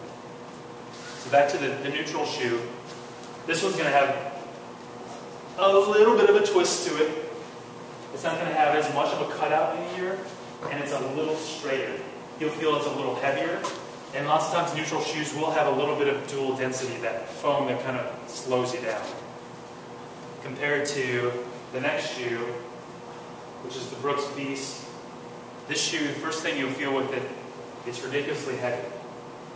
So back to the neutral shoe. This one's going to have a little bit of a twist to it. It's not going to have as much of a cutout in here, and it's a little straighter. You'll feel it's a little heavier, and lots of times neutral shoes will have a little bit of dual density, that foam that kind of slows you down. Compared to the next shoe, which is the Brooks Beast. This shoe, the first thing you'll feel with it, it's ridiculously heavy.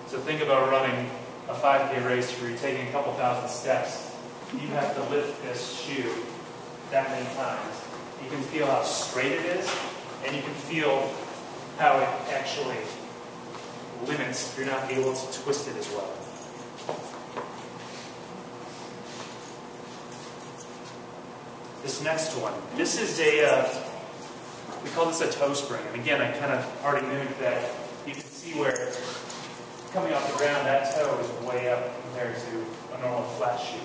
So think about running a 5K race where you're taking a couple thousand steps. You have to lift this shoe that many times. You can feel how straight it is, and you can feel how it actually limits if you're not able to twist it as well. This next one, this is we call this a toe spring. And again, I kind of already mimicked that. You can see where, coming off the ground, that toe is way up compared to a normal flat shoe.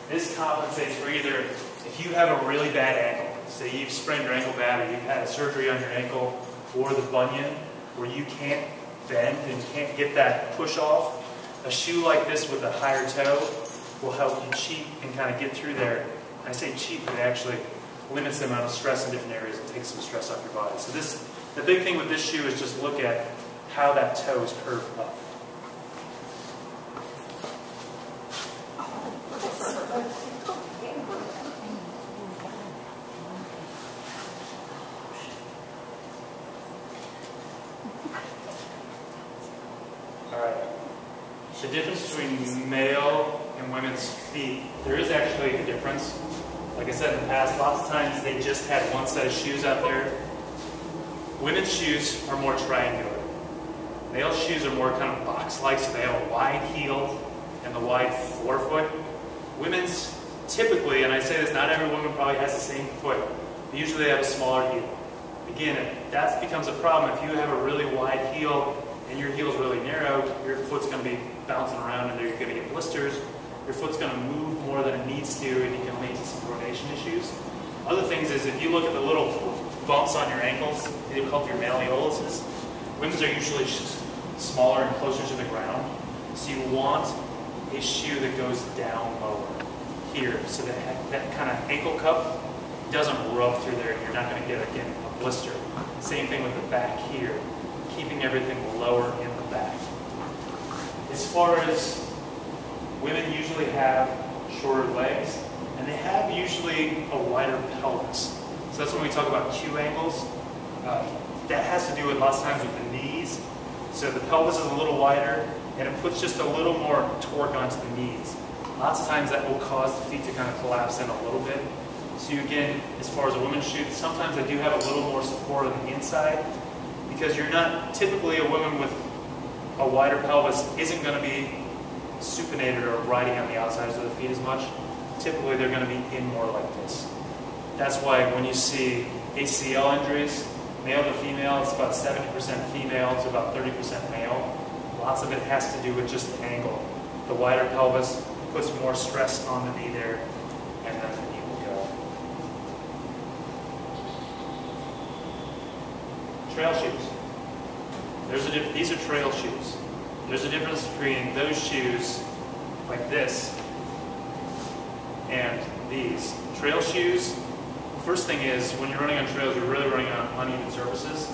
This compensates for either, if you have a really bad ankle, say you've sprained your ankle bad, or you've had a surgery on your ankle, or the bunion, where you can't bend and can't get that push off, a shoe like this with a higher toe will help you cheat and kind of get through there. I say cheat, but it actually limits the amount of stress in different areas and takes some stress off your body. So the big thing with this shoe is just look at how that toe is curved up. The difference between male and women's feet, there is actually a difference. Like I said in the past, lots of times they just had one set of shoes out there. Women's shoes are more triangular. Male shoes are more kind of box-like, so they have a wide heel and the wide forefoot. Women's typically, and I say this, not every woman probably has the same foot, but usually they have a smaller heel. Again, if that becomes a problem, if you have a really wide heel and your heel's really narrow, your foot's going to be bouncing around and you're going to get blisters. Your foot's going to move more than it needs to, and you can lead to some pronation issues. Other things is if you look at the little bumps on your ankles, they're called your malleoluses. Women's are usually smaller and closer to the ground. So you want a shoe that goes down lower here, so that kind of ankle cup doesn't rub through there. You're not going to get, again, a blister. Same thing with the back here, keeping everything lower in the back. As far as women usually have shorter legs, and they have usually a wider pelvis. So that's when we talk about Q angles. That has to do with lots of times with the knees. So the pelvis is a little wider, and it puts just a little more torque onto the knees. Lots of times that will cause the feet to kind of collapse in a little bit. So you, again, as far as a women's shoe, sometimes they do have a little more support on the inside, because you're not, typically a woman with a wider pelvis isn't going to be supinated or riding on the outsides of the feet as much. Typically they're going to be in more like this. That's why when you see ACL injuries, male to female, it's about 70% female to about 30% male. Lots of it has to do with just the angle. The wider pelvis puts more stress on the knee there, and then the knee will go. Trail shoes. These are trail shoes. There's a difference between those shoes like this and these. Trail shoes, first thing is when you're running on trails, you're really running on uneven surfaces.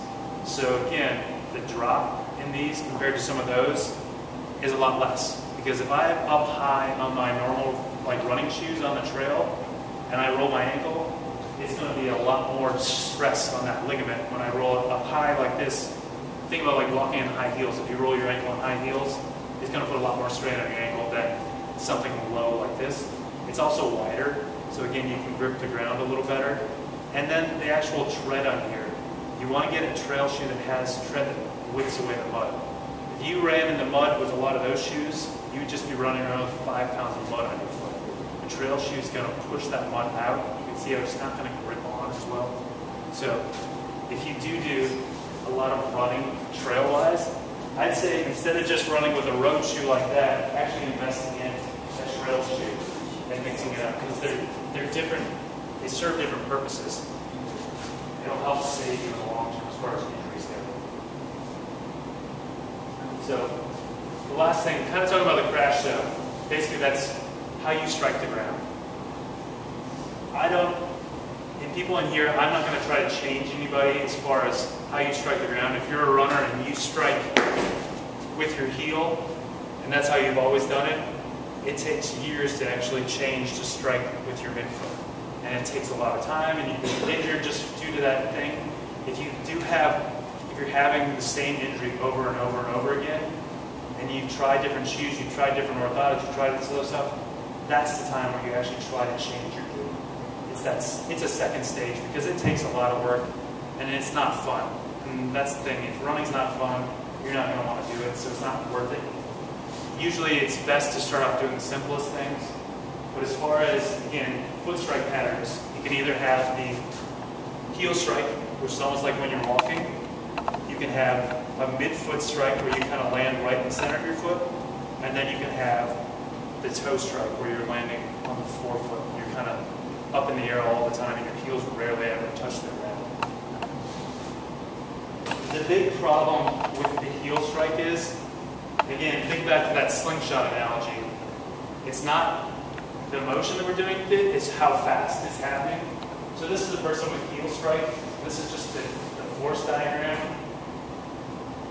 So again, the drop in these compared to some of those is a lot less. Because if I'm up high on my normal running shoes on the trail and I roll my ankle, it's going to be a lot more stress on that ligament when I roll it up high like this. Think about walking in high heels. If you roll your ankle in high heels, it's going to put a lot more strain on your ankle than something low like this. It's also wider, so again, you can grip the ground a little better. And then the actual tread on here. You want to get a trail shoe that has tread that wicks away the mud. If you ran in the mud with a lot of those shoes, you would just be running around with 5 pounds of mud on your foot. The trail shoe is going to push that mud out. You can see how it's not going to grip on as well. So if you do a lot of running trail-wise, I'd say instead of just running with a road shoe like that, actually investing in a trail shoe and mixing it up, because they're different. They serve different purposes. It'll help save you in the long term as far as injuries go. So the last thing, kind of talking about the crash zone. Basically, that's how you strike the ground. People in here, I'm not going to try to change anybody as far as how you strike the ground. If you're a runner and you strike with your heel, and that's how you've always done it, it takes years to actually change to strike with your midfoot. And it takes a lot of time, and you can get injured just due to that thing. If you're having the same injury over and over and over again, and you've tried different shoes, you've tried different orthotics, you've tried this other stuff, that's the time where you actually try to change your glute. It's a second stage, because it takes a lot of work, and it's not fun. And that's the thing, if running's not fun, you're not going to want to do it, so it's not worth it. Usually it's best to start off doing the simplest things, but as far as, again, foot strike patterns, you can either have the heel strike, which is almost like when you're walking. You can have a mid-foot strike where you kind of land right in the center of your foot, and then you can have the toe strike where you're landing on the forefoot. You're kind of up in the air all the time, and your heels rarely ever touch the ground. The big problem with the heel strike is, again, think back to that slingshot analogy. It's not the motion that we're doing with it, it's how fast it's happening. So this is a person with heel strike. This is just the force diagram.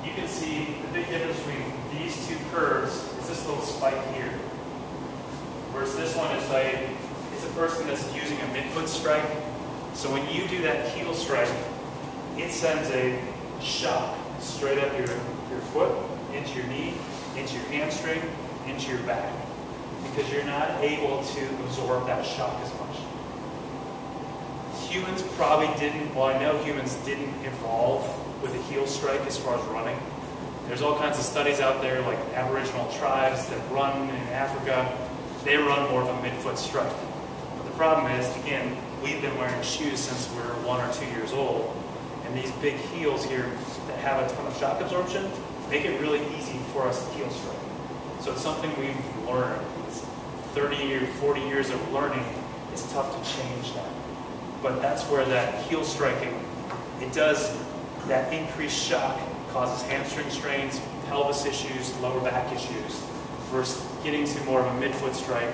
You can see the big difference between these two curves is this little spike here. Whereas this one is it's a person that's using a midfoot strike. So when you do that heel strike, it sends a shock straight up your foot, into your knee, into your hamstring, into your back. Because you're not able to absorb that shock as much. Humans probably didn't, well, I know humans didn't evolve with a heel strike as far as running. There's all kinds of studies out there, like Aboriginal tribes that run in Africa. They run more of a midfoot strike. But the problem is, again, we've been wearing shoes since we were 1 or 2 years old. And these big heels here that have a ton of shock absorption make it really easy for us to heel strike. So it's something we've learned. It's 30 or 40 years of learning. It's tough to change that. but that's where that heel striking, it does that increased shock, causes hamstring strains, pelvis issues, lower back issues, versus getting to more of a midfoot strike.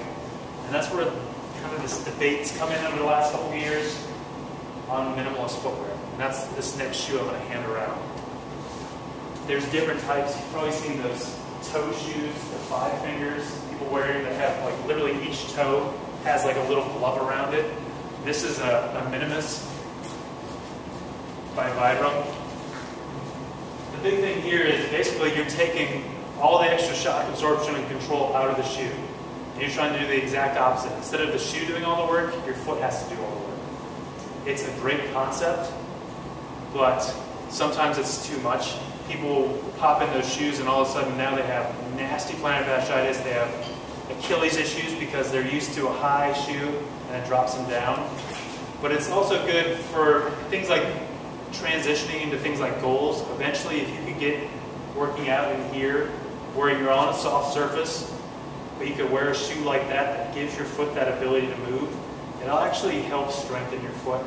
And that's where kind of this debate's come in over the last couple of years on minimalist footwear. And that's this next shoe I'm going to hand around. There's different types. You've probably seen those toe shoes, the 5 fingers, people wearing that have like literally each toe has like a little glove around it. This is a Minimus by Vibram. The big thing here is basically you're taking all the extra shock absorption and control out of the shoe. And you're trying to do the exact opposite. Instead of the shoe doing all the work, your foot has to do all the work. It's a great concept, but sometimes it's too much. People pop in those shoes and all of a sudden now they have nasty plantar fasciitis. They have Achilles issues because they're used to a high shoe and it drops them down. But it's also good for things like transitioning into things like goals. Eventually, if you could get working out in here where you're on a soft surface, but you could wear a shoe like that that gives your foot that ability to move, it'll actually help strengthen your foot.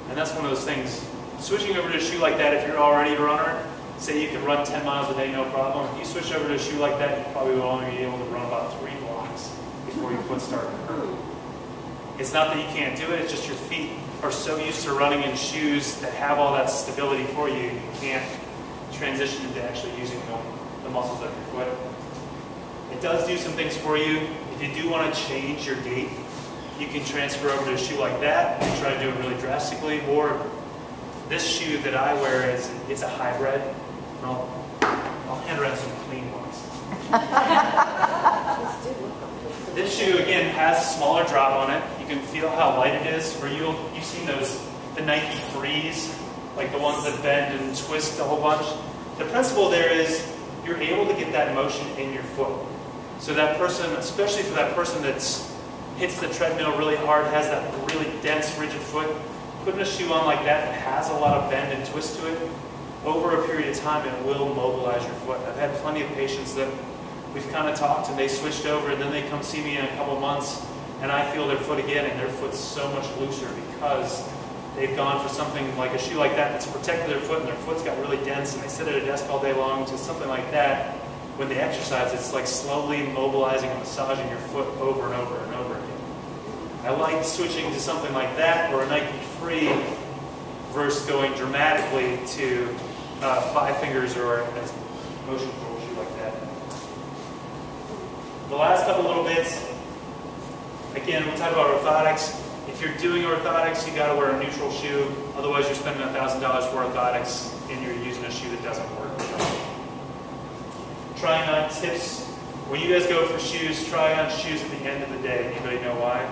And that's one of those things. Switching over to a shoe like that, if you're already a runner, say you can run 10 miles a day, no problem. If you switch over to a shoe like that, you probably will only be able to run about 3 blocks before your foot starts to hurt. It's not that you can't do it, it's just your feet are so used to running in shoes that have all that stability for you, you can't transition into actually using the muscles of your foot. It does do some things for you. If you do want to change your gait, you can transfer over to a shoe like that and try to do it really drastically. Or this shoe that I wear, it's a hybrid. I'll hand around some clean ones. This shoe, again, has a smaller drop on it. You can feel how light it is. Or you've seen the Nike Frees, like the ones that bend and twist a whole bunch. The principle there is you're able to get that motion in your foot. So that person, especially for that person that hits the treadmill really hard, has that really dense, rigid foot, putting a shoe on like that has a lot of bend and twist to it, over a period of time it will mobilize your foot. I've had plenty of patients that we've kind of talked and they switched over and then they come see me in a couple months and I feel their foot again and their foot's so much looser because they've gone for something like a shoe like that that's protected their foot and their foot's got really dense and they sit at a desk all day long to something like that. When they exercise, it's like slowly mobilizing and massaging your foot over and over and over again. I like switching to something like that or a Nike Free versus going dramatically to 5 fingers or a motion control shoe like that. The last couple little bits, again, we talk about orthotics. If you're doing orthotics, you got to wear a neutral shoe. Otherwise, you're spending $1,000 for orthotics and you're using a shoe that doesn't work. Trying on tips. When you guys go for shoes, try on shoes at the end of the day. Anybody know why?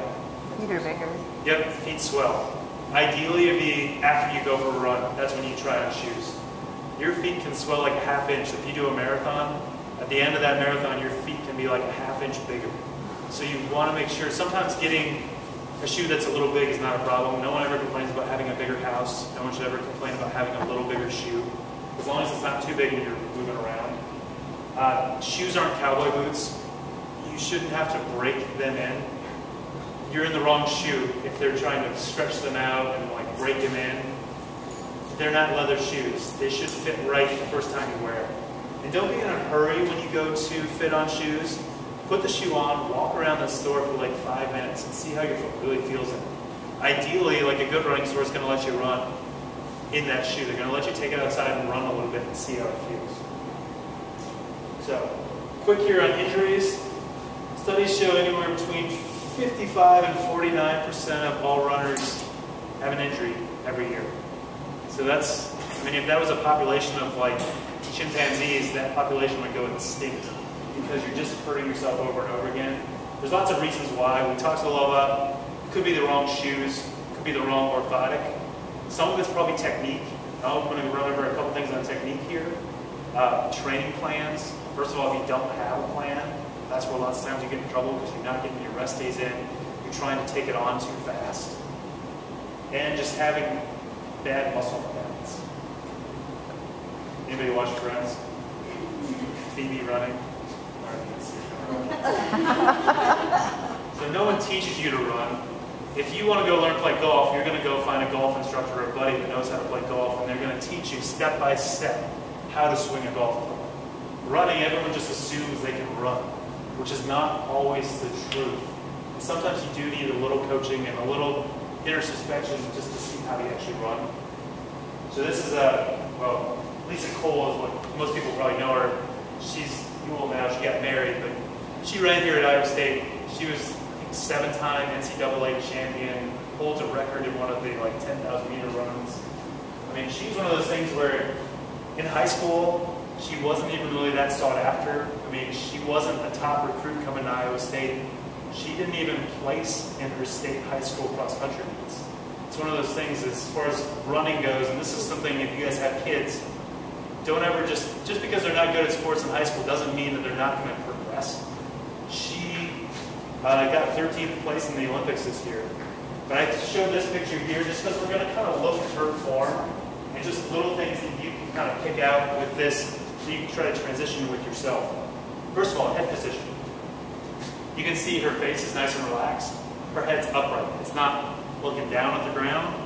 Feet are bigger. Yep, feet swell. Ideally, it'd be after you go for a run. That's when you try on shoes. Your feet can swell like a ½ inch. If you do a marathon, at the end of that marathon, your feet can be like a ½ inch bigger. So you want to make sure, sometimes getting a shoe that's a little big is not a problem. No one ever complains about having a bigger house. No one should ever complain about having a little bigger shoe. As long as it's not too big and you're moving around. Shoes aren't cowboy boots. You shouldn't have to break them in. You're in the wrong shoe if they're trying to stretch them out and like break them in. They're not leather shoes. They should fit right the first time you wear it. And don't be in a hurry when you go to fit on shoes. Put the shoe on, walk around the store for like 5 minutes and see how your foot really feels in it. Ideally, like a good running store is going to let you run in that shoe. They're going to let you take it outside and run a little bit and see how it feels. So, quick here on injuries. Studies show anywhere between 55 and 49% of all runners have an injury every year. So that's, I mean, if that was a population of like chimpanzees, that population would go extinct because you're just hurting yourself over and over again. There's lots of reasons why. We talked a little about, it could be the wrong shoes, it could be the wrong orthotic. Some of it's probably technique. I'm going to run over a couple things on technique here. Training plans. First of all, if you don't have a plan, that's where lots of times you get in trouble because you're not getting your rest days in. You're trying to take it on too fast. And just having bad muscle balance. Anybody watch Friends? Phoebe running? So no one teaches you to run. If you want to go learn to play golf, you're going to go find a golf instructor or a buddy that knows how to play golf, and they're going to teach you step by step how to swing a golf club. Running, everyone just assumes they can run, which is not always the truth. And sometimes you do need a little coaching and a little introspection just to see how you actually run. So this is well, Lisa Cole is what most people probably know her. She's cool now, she got married, but she ran here at Iowa State. She was, I think, 7-time NCAA champion, holds a record in one of the 10,000 meter runs. I mean, she's one of those things where in high school, she wasn't even really that sought after. I mean, she wasn't a top recruit coming to Iowa State. She didn't even place in her state high school cross-country meets. It's one of those things as far as running goes, and this is something if you guys have kids, don't ever just because they're not good at sports in high school doesn't mean that they're not going to progress. She got 13th place in the Olympics this year. But I showed this picture here just because we're going to kind of look at her form and just little things that you can kind of pick out with this so you can try to transition with yourself. First of all, head position. You can see her face is nice and relaxed. Her head's upright. It's not looking down at the ground.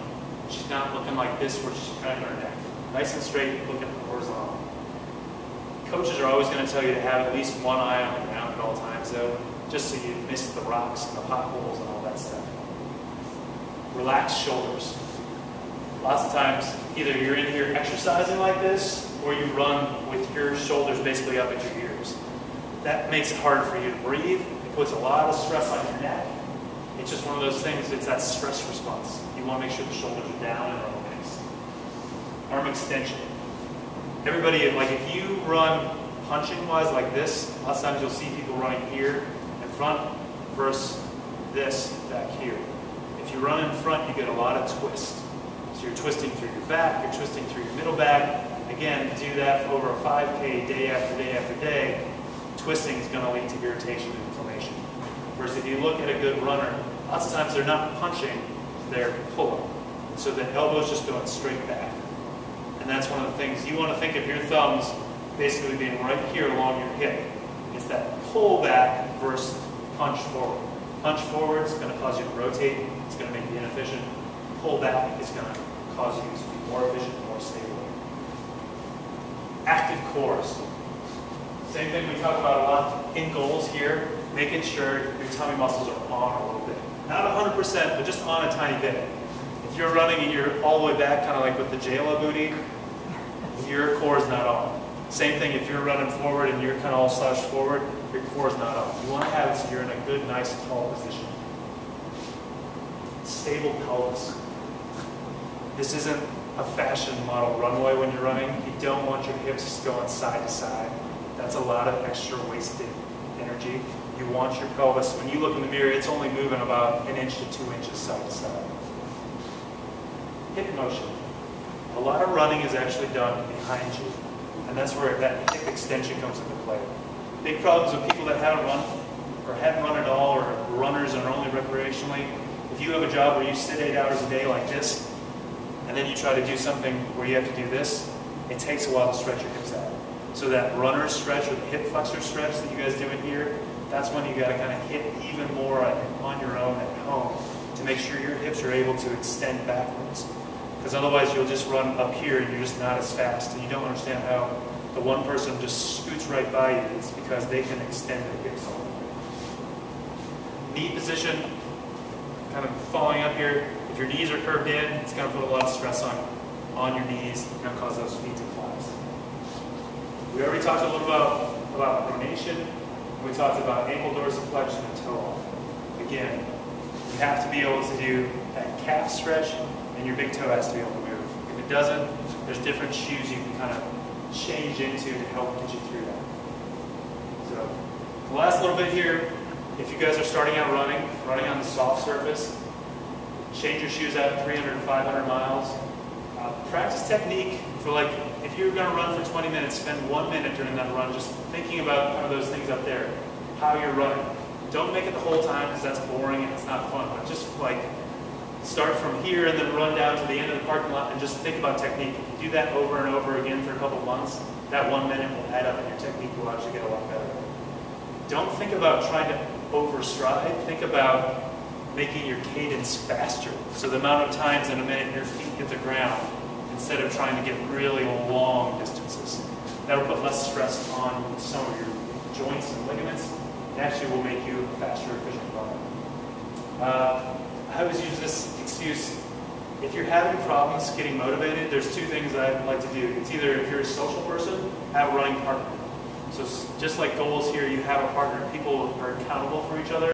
She's not looking like this where she's craning her neck. Nice and straight, looking horizontal. Coaches are always going to tell you to have at least one eye on the ground at all times, though, just so you miss the rocks and the potholes and all that stuff. Relaxed shoulders. Lots of times, either you're in here exercising like this, or you run with your shoulders basically up at your ears. That makes it hard for you to breathe. It puts a lot of stress on your neck. It's just one of those things, it's that stress response. You want to make sure the shoulders are down and relaxed. Arm extension. Everybody, if you run punching-wise like this, lots of times you'll see people running here in front versus this back here. If you run in front, you get a lot of twist. So you're twisting through your back, you're twisting through your middle back. Again, do that for over a 5K day after day after day. Twisting is going to lead to irritation and inflammation. Whereas if you look at a good runner, lots of times they're not punching, they're pulling. So the elbow's just going straight back. And that's one of the things, you want to think of your thumbs basically being right here along your hip. It's that pull back versus punch forward. Punch forward is going to cause you to rotate, it's going to make you inefficient. Pull back is going to cause you to be more efficient, more stable. Active cores. Same thing we talk about a lot in goals here, making sure your tummy muscles are on a little bit. Not 100%, but just on a tiny bit. If you're running and you're all the way back, kind of like with the J-Lo booty, your core is not on. Same thing if you're running forward and you're kind of all slouched forward, your core is not on. You want to have it so you're in a good, nice, tall position. Stable pelvis. This isn't a fashion model runway when you're running. You don't want your hips going side to side. That's a lot of extra wasted energy. You want your pelvis, when you look in the mirror, it's only moving about 1 inch to 2 inches side to side. Hip motion. A lot of running is actually done behind you, and that's where that hip extension comes into play. Big problems with people that haven't run, or hadn't run at all, or runners and are only recreationally. If you have a job where you sit 8 hours a day like this, and then you try to do something where you have to do this, it takes a while to stretch your hips out. So that runner stretch or the hip flexor stretch that you guys do in here, that's when you got to kind of hit even more on your own at home to make sure your hips are able to extend backwards. Because otherwise you'll just run up here and you're just not as fast, and you don't understand how the one person just scoots right by you. It's because they can extend their hips all the way. Knee position, kind of falling up here. If your knees are curved in, it's going to put a lot of stress on your knees. It's going to cause those feet to collapse. We already talked a little about pronation. We talked about ankle dorsiflexion and toe off. Again, you have to be able to do that calf stretch, and your big toe has to be able to move. If it doesn't, there's different shoes you can kind of change into to help get you through that. So, the last little bit here, if you guys are starting out running on the soft surface, change your shoes out 300 to 500 miles. Practice technique for if you're going to run for 20 minutes, spend 1 minute during that run just thinking about kind of those things up there, how you're running. Don't make it the whole time because that's boring and it's not fun, but just start from here and then run down to the end of the parking lot and just think about technique. If you do that over and over again for a couple months, that 1 minute will add up and your technique will actually get a lot better. Don't think about trying to overstride. Think about making your cadence faster. So the amount of times in a minute your feet hit the ground, instead of trying to get really long distances. That'll put less stress on some of your joints and ligaments. It actually will make you a faster, efficient runner. I always use this excuse. If you're having problems getting motivated, there's two things I like to do. It's either, if you're a social person, have a running partner. So just like goals here, you have a partner. People are accountable for each other.